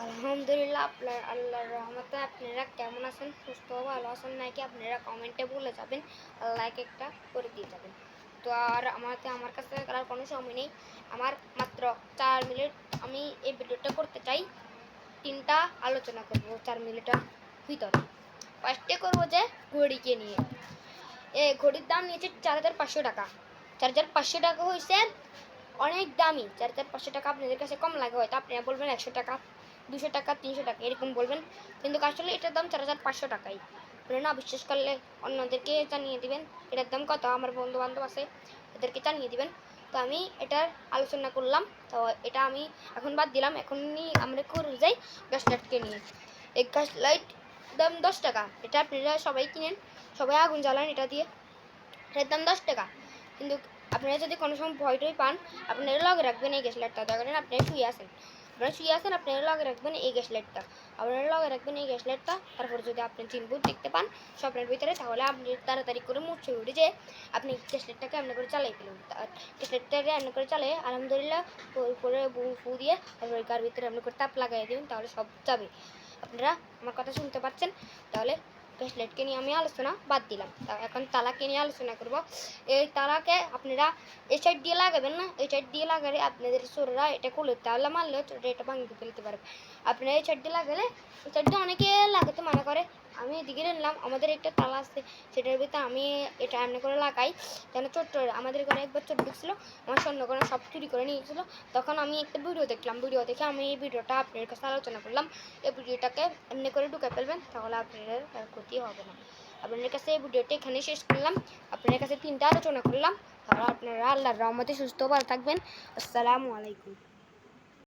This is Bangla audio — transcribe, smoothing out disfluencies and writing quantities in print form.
আলহামদুলিল্লাহ, আপনার আল্লাহর রহমতে আপনারা কেমন আছেন? সুস্থ ভালো আছেন নাকি? আপনারা কমেন্টে বলে যাবেন, লাইক একটা করে দিয়ে যাবেন। তো আর আমার কাছে আর কোনো সময় নেই। আমার মাত্র 4 মিনিট আমি এই ভিডিওটা করতে চাই। 3টা আলোচনা করব 4 মিনিটের ভিতরে। ফার্স্টে করব যে ঘড়িকে নিয়ে। এই ঘড়ির দাম নিয়েছে 4,500 টাকা। 4,500 টাকা হয়েছে অনেক দামি। 4,500 টাকা আপনাদের কাছে কম লাগে হয়তো, আপনারা বলবেন 100 টাকা, 200 টাকা, 300 টাকা এরকম বলবেন, কিন্তু আসলে এটার দাম 4,500 টাকাই। আপনারা না বিশ্বাস করলে অন্যদেরকে জানিয়ে দিবেন এটার দাম কত। আমার বন্ধু বান্ধব আছে, এদেরকে জানিয়ে দিবেন। তো আমি এটার আলোচনা করলাম। তো এটা আমি এখন বাদ দিলাম। এখনই আমরা করে যাই গ্যাস লাইটকে নিয়ে। এই গ্যাস লাইট দাম 10 টাকা। এটা আপনারা সবাই কিনেন, সবাই আগুন জ্বালান এটা দিয়ে। এটার দাম 10 টাকা। কিন্তু আপনারা যদি কোনো সময় ভয় টয় পান, আপনারা লগে রাখবেন এই গ্যাস লাইটটা। দেখেন আপনারা শুয়ে আছেন, আপনারা লগে রাখবেন এই গ্যাস লাইটটা। আপনারা লগে রাখবেন এই গ্যাস লাইটটা। তারপর যদি আপনি চিনবুট দেখতে পান স্বপ্নের ভিতরে, তাহলে আপনি তাড়াতাড়ি করে মুছে উঠে যে আপনি গ্যাস লাইটটাকে এমনি করে চালাই ফেলুন। গ্যাস লাইটটাকে এমনি করে চালাই আলহামদুলিল্লাহ উপরে ফু দিয়ে তারপর গার ভিতরে এমনি করে তাপ লাগাই দেবেন, তাহলে সব যাবে। আপনারা আমার কথা শুনতে পাচ্ছেন? তাহলে গ্যাস লাইটকে নিয়ে আমি আলোচনা বাদ দিলাম। এখন তালাকে নিয়ে আলোচনা করব। এই তালাকে আপনারা এই সাইড দিয়ে লাগাবেন না, এই সাইড দিয়ে লাগালে আপনাদের চোররা এটা খুলে তালা মারলেও চোররা এটা ভাঙতে ফেলতে পারবে। আপনারা এই সাইড দিয়ে লাগালে, এই সাইড দিয়ে অনেকে লাগাতে মানা করে। আমি এদিকে নিলাম, আমাদের একটা তালা আছে, সেটার ভিতরে আমি এটা এমনি করে লাগাই যেন চোর আমাদের ঘরে একবার চোর ঢুকছিল, আমার স্বর্ণগয়না সব চুরি করে নিয়ে গেছিলো। তখন আমি একটা ভিডিও দেখলাম, ভিডিও দেখে আমি এই ভিডিওটা আপনার কাছে আলোচনা করলাম। এই ভিডিওটাকে এমনি করে ঢুকে ফেলবেন, তাহলে আপনাদের ক্ষতি হবে না। আপনাদের কাছে এই ভিডিওটা এখানে শেষ করলাম। আপনাদের কাছে 3টা আলোচনা করলাম। তাহলে আপনারা আল্লাহর রহমতে সুস্থ ভালো থাকবেন। আসসালামু আলাইকুম।